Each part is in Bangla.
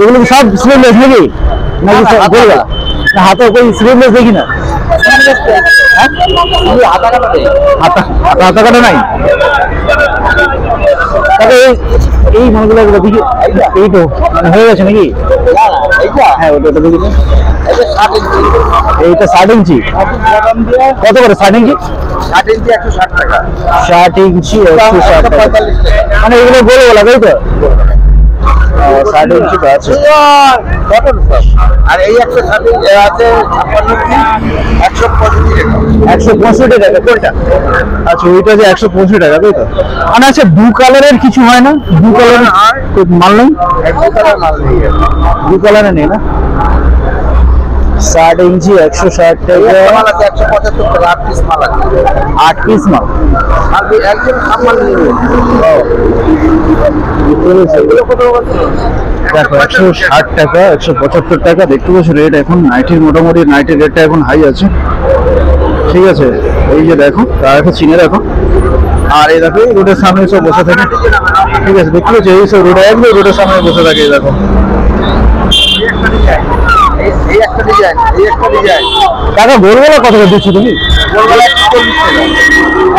এগুলো সব স্লিভলেস নাকি নাকি গোলগলা না হাতে কোই স্লিভলেস দেখি না হাতা কাটা নাই তবে এই মালগুলো দেখি এই তো হয়ে গেছে নাকি হ্যাঁ ওটা দেখি এইটা 60 ইঞ্চি কত করে 60 ইঞ্চি 60 ইঞ্চি 160 টাকা 60 ইঞ্চি 160 টাকা মানে এগুলো গোলগলা তাই তো 60 ইঞ্চি আছে আর এই 160 ইঞ্চি আছে 165 টাকা কোনটা আচ্ছা ওইটা যে 165 টাকা তাই তো মানে আচ্ছা ব্লু কালারের কিছু হয় না ব্লু কালারের মাল নেই ব্লু কালারের নেই না 60 ইঞ্চি 160 টাকা মাল আছে 175 টাকা 8 পিস মাল আছে 8 পিস মাল আর একজন সামান নিয়ে দেখো 160 টাকা 175 টাকা দেখতে পাচ্ছ রেট এখন নাইটির মোটামুটি নাইটির রেটটা এখন হাই আছে ঠিক আছে এই যে দেখো তার চিনে রাখো আর এই দেখো রোডের সামনে সব বসে থাকে ঠিক আছে দেখতে পাচ্ছ এই সব রোডে একদম রোডের সামনে বসে থাকে এই দেখো এই একটা ডিজাইন টাকা গোলগলা কত করে দিচ্ছ তুমি গোলগলা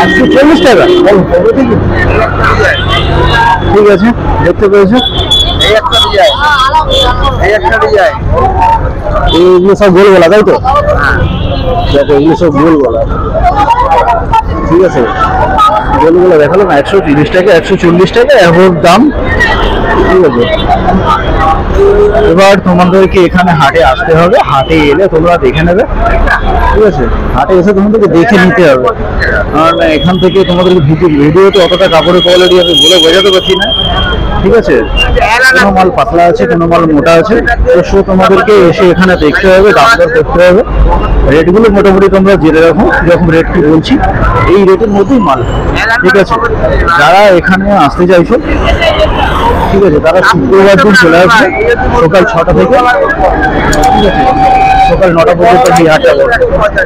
140 টাকা ঠিক আছে দেখতে পেয়েছো এই একটা ডিজাইন এইগুলো সব গোলগলা তাই তো দেখো এগুলো সব গোলগলা ঠিক আছে গোলগলা দেখালো না 130 টাকা 140 টাকা এমন দাম ঠিক আছে এবার তোমাদেরকে এখানে হাটে আসতে হবে হাটে এলে তোমরা দেখে নেবে ঠিক আছে হাটে এসে তোমাদেরকে দেখে নিতে হবে কারণ এখান থেকে তোমাদেরকে ভিডিওতে অতটা কাপড়ের কোয়ালিটি আমি বলে বোঝাতে পারছি না ঠিক আছে কোনো মাল পাতলা আছে কোনো মাল মোটা আছে তো তোমাদেরকে এসে এখানে দেখতে হবে দাম দর দেখতে হবে রেটগুলো মোটামুটি তোমরা জেনে রাখো যখন রেট কি বলছি এই রেটের মধ্যেই মাল ঠিক আছে যারা এখানে আসতে চাইছো ঠিক আছে তারা শুক্রবার দিন চলে আসবে সকাল 6টা থেকে ঠিক আছে সকাল 9টা পর্যন্ত এই হাট হবে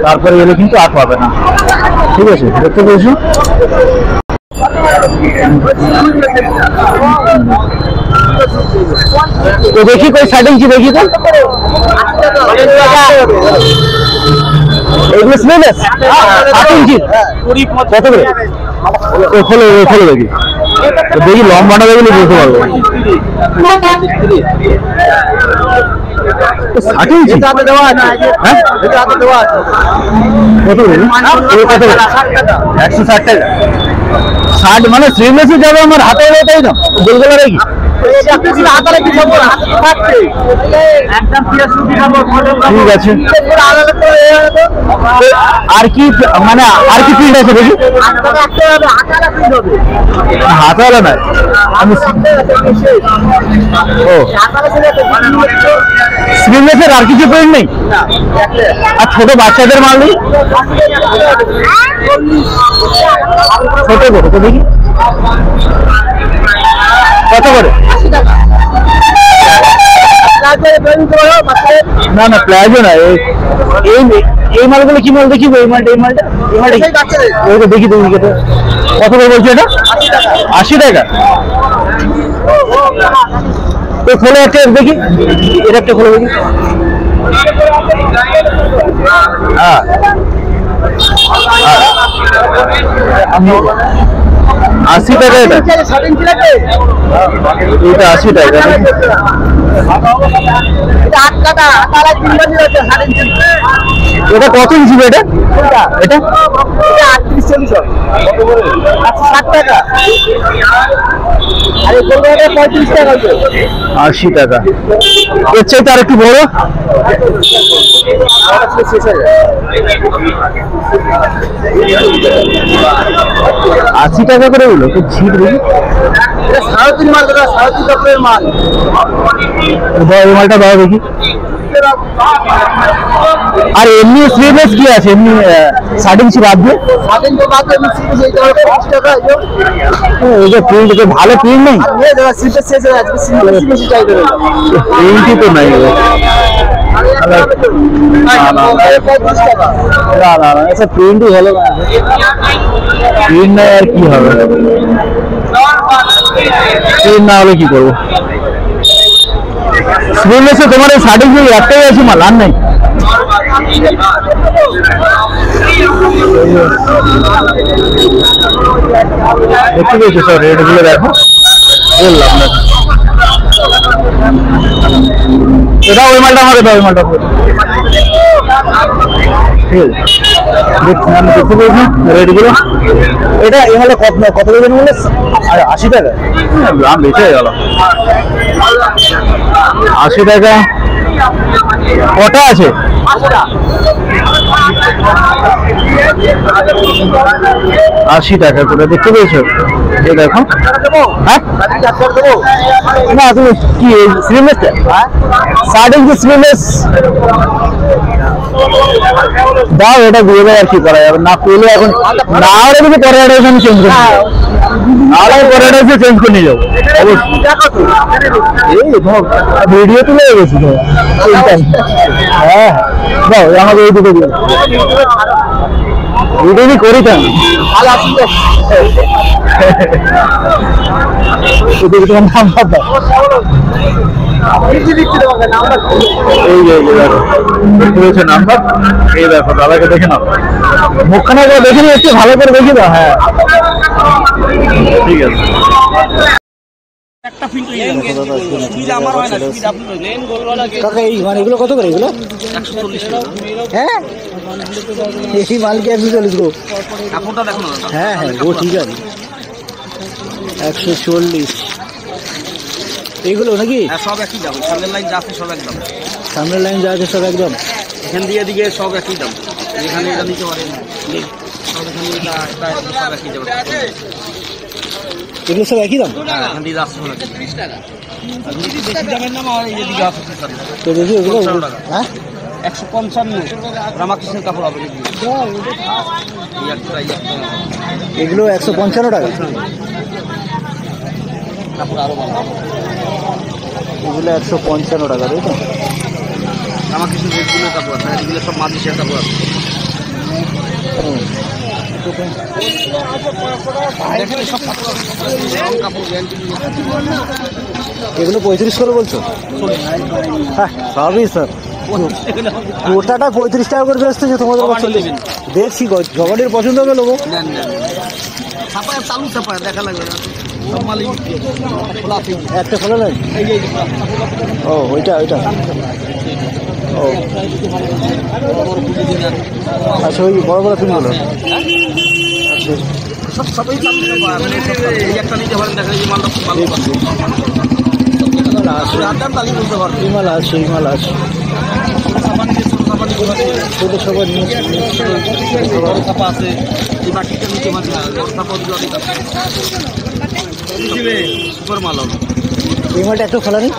তারপরে এলে কিন্তু আর পাবে না ঠিক আছে দেখতে পেয়েছো তো দেখি কই 60 ইঞ্চি দেখি তো এগুলো স্লিভলেস 60 ইঞ্চি কত করে খোলো দেখি দেখি লম্বাটা দেখলে বুঝতে পারবো 60 ইঞ্চি কত করে 160 টাকা 60 মানে স্লিভলেসই যাবে আমার হাতে তাই না গোলগলা রেখি ঠিক আছে আর কি মানে আর কি প্রিন্ট আছে দেখি হাতাওয়ালা না আমি ও স্লিভলেসের আর কিছু প্রিন্ট নেই আর ছোট বাচ্চাদের মাল নেই ছোট করে তো দেখি কত করে না না প্লাজো না এই মালগুলো কি মাল দেখি এই মালটা দেখি তুমি কত করে বলছো এটা 80 টাকা তো খোলো একটা দেখি এটা একটা খোলো দেখি হ্যাঁ 80 টাকা এটা 80 টাকা এটা কত ইঞ্চি এটা এটা 38-40 60 টাকা আরে 35 টাকা 80 টাকা এর চাইতে আর একটু বড় 80 টাকা করে হলো তো ছিট দেখি এটা 3.5 মাল দাদা 3.5 কাপড়ের মাল এই মালটা দাও দেখি আর এমনি স্লিভলেস কি আছে এমনি 60 ইঞ্চি বাদ দিয়ে 60 ইঞ্চি বাদ দিয়ে স্লিভলেস এইটা 50 টাকা এই যে প্রিন্ট তো ভালো প্রিন্ট নেই এই দাদা স্লিভলেস শেষ হয়ে যাচ্ছে স্লিভলেস বেশি চাই দেবে প্রিন্টই তো নাই না ऐसा প্রিন্টই ভালো না প্রিন্ট নাই আর কি হবে স্ক্রিন না হলে কি করবো? স্ক্রিনলেসে তোমার এই শাড়ি কি একটাই আছে মাল, আর নাই? দেখতে পেয়েছো স্যার, রেটগুলো দেখো, বললাম না। এটা ওই মালটা আমাকে দাও, ওই মালটা ঠিক আছে। আমি দেখতে পেয়েছি রেটগুলো। এটা এই মালটা কত দেবেন বলে? 80 টাকা। দাম বেশি হয়ে গেল। 80 টাকা কটা আছে? 80 টাকা করে, দেখতে পেয়েছো? এই দেখো। হ্যাঁ না, তুমি কি স্লিমলেস শার্ট কি স্লিমলেস দাও, এটা দিয়ে দেয় আর কি করা যাবে। না পেলে এখন না হলে কিন্তু পরে অ্যাড্রেস আমি চেঞ্জ করে নেবো, নাহলে পরে অ্যাড্রেসে চেঞ্জ করে নিয়ে যাবো অবশ্যই। এই তোমার ভিডিও তুলে গেছি তো। হ্যাঁ দাও আমাকে এই দুটো দিয়ে ভিডিও করি তো আমি। তোমার নাম্বার দাও। এই যে দেখো দেখতে নাম্বার, এই দেখো দাদাকে দেখে নাও, মুখখানা দেখে নিও একটু ভালো করে দেখি দাও। হ্যাঁ ঠিক আছে। এগুলো কত করে? এগুলো 140 টাকা। হ্যাঁ এই মাল কি 140 গো? হ্যাঁ হ্যাঁ গো ঠিক আছে। 140 এইগুলো নাকি? সব একই দাম, সামনের লাইন যা আছে সব একদম। সামনের লাইন যা আছে সব একদম। এখান দিয়ে এদিকে সব একই দাম। এখানে এটা নিতে পারেন, সব এখানে সব একই দাম। এগুলো সব একই দাম? এখান দিয়ে যাচ্ছে 30 টাকা। বেশি দামের নাম আর এদিকে আছে তো দেখি এগুলো। হ্যাঁ 155 রামাকৃষ্ণের কাপড় হবে। এগুলো 155 টাকা। কাপড় আরো ভালো, এগুলো 155 টাকা, তাই তো? রামাকৃষ্ণ যেগুলো কাপড় আছে এগুলো সব মাদিসের কাপড় আছে। এগুলো 35 করে বলছো? হ্যাঁ সবই স্যার, গোটাটা 35 টাকা করে বেচতেছে তোমাদের কাছে। দেখছি জগনের পছন্দ হবে লোক। চালু ছাপায় দেখা লাগবে না, সব মালিক একটা খোলা নাই। ও ওইটা ওইটা ও আচ্ছা, ওই বড় বড় ফিল্মগুলো। সব সবাই চালু ছাপায়, একটা নিতে পারেন। দেখা যায় মালটা খুব ভালো হিমাল আছে, হিমাল আছে, ছোট সবার ছাপা আছে। এই বাটিটা নিতে পারেন, সুপার মাল হবে। এই মালটা একটু খোলা নেই।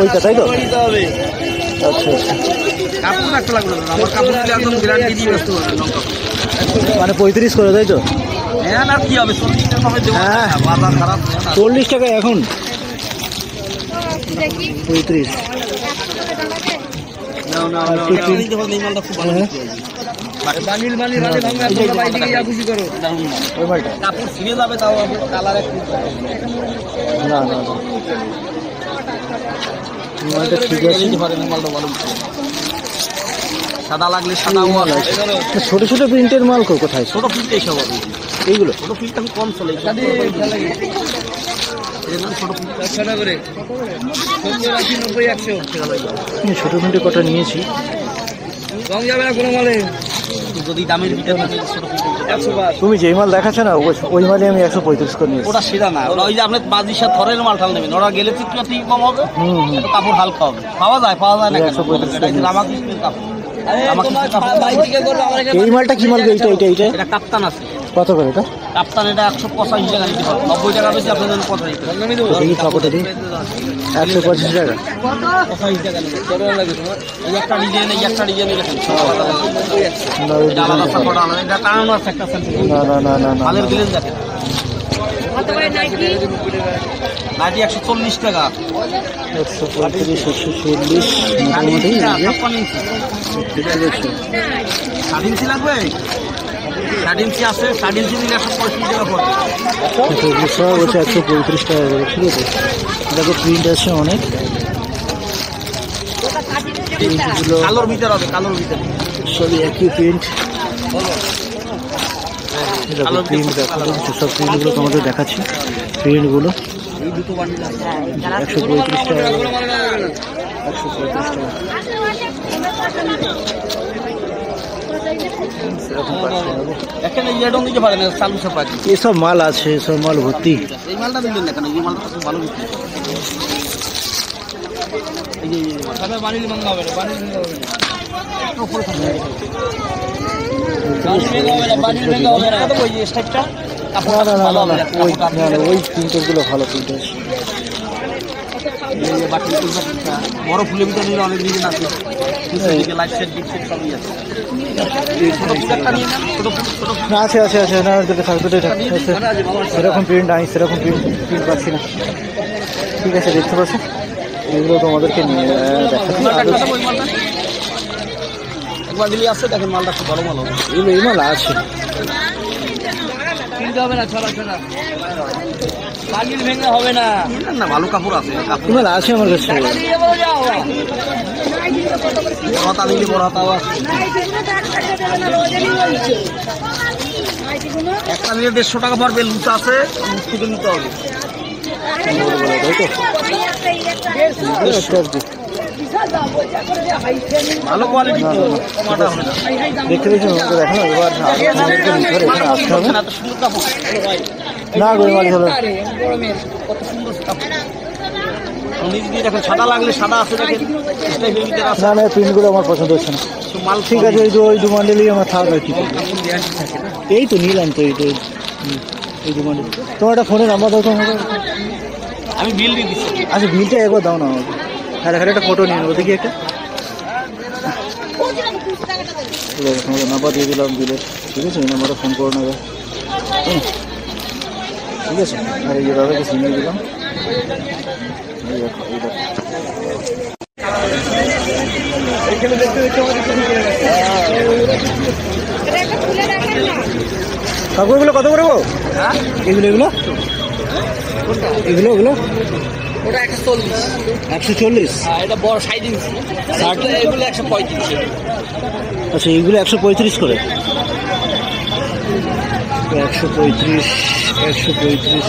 ওইটা তাই তো? আচ্ছা আচ্ছা, কাপড় একটা লাগবে না, আমার কাপড় দিলে একদম গ্যারান্টি দিয়ে ব্যস্ত হবে। মানে 35 করে তাই তো? হ্যাঁ না কি হবে, 40 টাকা হবে। হ্যাঁ বাজার খারাপ, 40 টাকা এখন 35। কাপড় ছিঁড়ে যাবে, তাও কালার একটু না না মালটা ঠিক আছে। মালটা ভালো, সাদা লাগলে সাদা। ছোট ছোট প্রিন্টের মাল কোথায়? ছোট প্রিন্ট এইসব হবে। এইগুলো ছোট প্রিন্ট আমি কম চলে, ছোট প্রিন্ট ছোট প্রিন্টে কটা নিয়েছি। যদি দামের ভিতরে ছোট প্রিন্ট। তুমি যেই মাল দেখাচ্ছ না ওই মালে আমি 135 করে নিয়েছি। ওটা সেটা না, ওটা ওই যে আপনি বাজির সাথে থরের মাল ঠাল নেবেন, ওরা গেলে একটু কম হবে, কাপড় হালকা হবে। পাওয়া যায় না, 135 রামাকৃষ্ণের কাপড়। এই মালটা কি মাল? এইটা এইটা এইটা এটা কাপ্তান আছে। কত করে এটা? কাপ্তান এটা 185 টাকা নিতে পারবেন, 90 টাকা বেশি আপনার জন্য 85 টাকা। দেখি কাপড়টা দিই। 125 টাকা। 85 টাকা নেবে। কেমন লাগে তোমার? এই একটা ডিজাইন, এই একটা ডিজাইন দেখেন, সব আলাদা এটা আলাদা কাপড় আলাদা। এটা টানানো আছে একটা সেন্টার। না না না না না, মালের গ্লেজ দেখেন। নাইটি 140 টাকা। 135 140 মোটামুটি। 56 ইঞ্চি লাগবে। 7 ইঞ্চি আছে, 7 ইঞ্চি নিলে 135 টাকা পড়বে। সব হচ্ছে 135 টাকা করে, ঠিক আছে। দেখো প্রিন্ট আছে অনেক, প্রিন্টগুলো কালোর ভিতর হবে, কালোর ভিতরে সবই একই প্রিন্ট। দেখো প্রিন্ট দেখো, সব প্রিন্টগুলো তোমাদের দেখাচ্ছি। প্রিন্টগুলো এই দুটো বান্ডিল আছে 135 টাকা, 135 টাকা। এখানে ইয়েডন দিতে পারেন, চালু সব আছে। এসব মাল আছে, এসব মাল ভর্তি। এই মালটা দিলেন না কেন? এই মালটা খুব ভালো বিক্রি। এই যে তবে বানিল মাল হবে না, বানিল হবে না, একটু উপরে থাকবে। বানিল হবে না, বানিল হবে না। কত ওই স্টাইলটা কাপড় ভালো হবে না, ওই প্রিন্টারগুলো ভালো প্রিন্টার। এই যে বাটি তুলটা বড় ফুলের ভিতরে নিলে অনেক ডিজাইন আছে। নিচে লাইট সেট ডিপ সেট সবই আছে। এই ছোট ফুলটা নিয়ে নেন, ছোট ছোট আছে আছে আছে, না দুটো থাক, দুটোই থাক। সেরকম প্রিন্ট নাই, সেরকম প্রিন্ট পাচ্ছি না। ঠিক আছে, দেখতে পাচ্ছি এগুলো তোমাদেরকে নিয়ে দেখাচ্ছি। একবার দিলে আসছে, দেখেন মালটা খুব ভালো মাল হবে। এগুলো এই মাল আছে, কিনতে হবে না, ছড়া ছড়া বালির ভেঙে হবে না। না ভালো কাপড় আছে, কাপড় এই মাল আছে আমার কাছে। বড় হাতা নিলে বড় হাতাও আছে। একটা নিলে 150 টাকা পড়বে, লুচ আছে, লুচ থেকে নিতে হবে। ভালো কোয়ালিটি কমাটা হবে না। দেখতে পেয়েছি দেখো, এবার এখানে আসতে হবে এত সুন্দর কাপড় না, গোলমাল হলো। কত সুন্দর কাপড়। নিজ দিয়ে দেখেন, সাদা লাগলে সাদা আছে, দেখেন না না, প্রিন্টগুলো আমার পছন্দ হচ্ছে না। মাল ঠিক আছে, ওই দু মান্ডেলই আমার থাক আর কি। এই তো নিলাম তো, এই তো এই দু মান্ডেল। তোমার একটা ফোনের নাম্বার দাও তো আমাকে। আমি বিল দিয়ে দিচ্ছি। আচ্ছা, বিলটা একবার দাও না আমাকে। হ্যাঁ, একটা ফটো নিয়ে নেবো, দেখি একটা। ঠিক আছে, তোমাকে নাম্বার দিয়ে দিলাম বিলের, ঠিক আছে। এই নাম্বারে ফোন করে নেবে, ঠিক আছে। আর এই যে দাদাকে চিনিয়ে দিলাম। এই দেখো, এই দেখো, এখানে দেখতে দেখতে কাকু এগুলো কত করে গো? এগুলো এগুলো এগুলো এগুলো ওটা 140, 140। এটা বড় 60 ইঞ্চি, এগুলো 135। আচ্ছা, এইগুলো 135 করে, 135 135।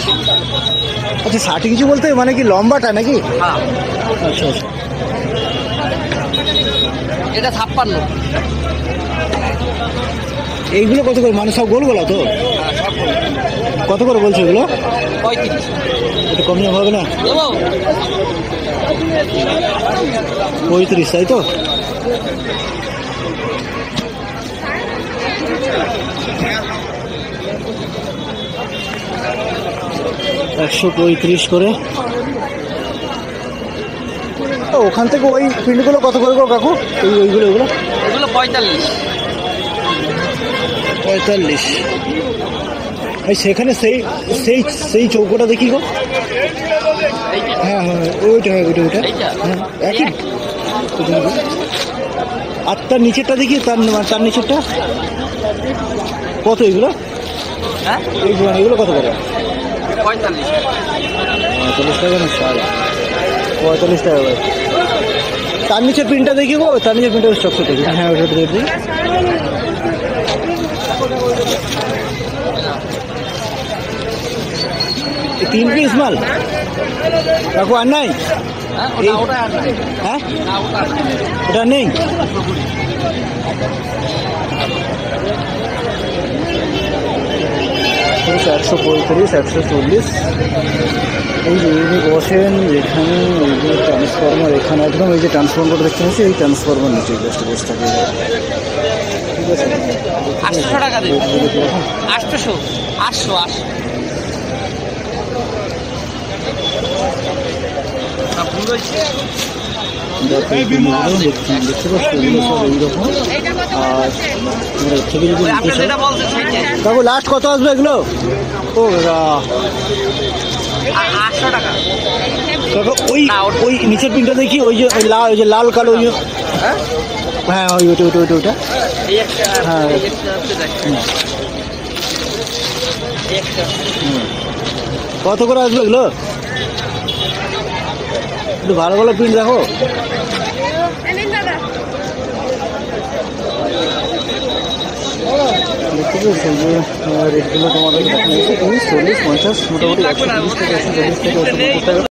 আচ্ছা, 60 ইঞ্চি বলতে মানে কি লম্বাটা নাকি? হ্যাঁ, আচ্ছা আচ্ছা। এটা 56। এইগুলো কত করে, মানে সব গোল গোলা তো? কত করে বলছো এগুলো? 35। একটু কমিয়ে হবে না? দেবো 35, তাই তো? $135 করে। ওখান থেকে ওই প্রিন্টগুলো কত করে গো কাকু? ওইগুলো এগুলো এগুলো 45। 45। এই সেখানে সেই সেই সেই চৌকোটা দেখি গো। হ্যাঁ হ্যাঁ, ওইটা ওইটা ওইটা হ্যাঁ, একই। আর তার নিচেরটা দেখি, তার নিচেরটা কত? এগুলো হ্যাঁ, এগুলো কত করে? 45। 45 টাকা না, 45 টাকা করে। তার নিচের প্রিন্টটা দেখি গো, তার নিচের প্রিন্টটা চকচক দেখি। হ্যাঁ, ওটা দেখি। 3 পিস মাল কাকু আর নাই? হ্যাঁ, ওটা নেই। একশো 135, 140। এই যে ইনি বসেন যেখানে, এই যে ট্রান্সফরমার এখানে একদম, এই যে ট্রান্সফরমার দেখতে পাচ্ছি, এই ট্রান্সফরমার নিচে জাস্ট বসে থাকে। ঠিক আছে, 800 টাকা দেবে। 800 800 দেখতে পাচ্ছি এগুলো সব এইরকম। আর থেকে যদি কাকু লাস্ট কত আসবে এগুলো? ও 800 টাকা। কাকু ওই ওই নিচের পিনটা দেখি, ওই যে ওই যে লাল কালো, ওই যে হ্যাঁ, ওই ওইটা ওইটা ওইটা এই একটা, হ্যাঁ। এই একটা দেখেন। কত করে আসবে এগুলো? একটু ভালো ভালো প্রিন্ট দেখো। দেখতে পেয়েছো যে রেটগুলো তোমাদের 30, 40, 50, মোটামুটি 130 থেকে 140 থেকে 150 টাকা।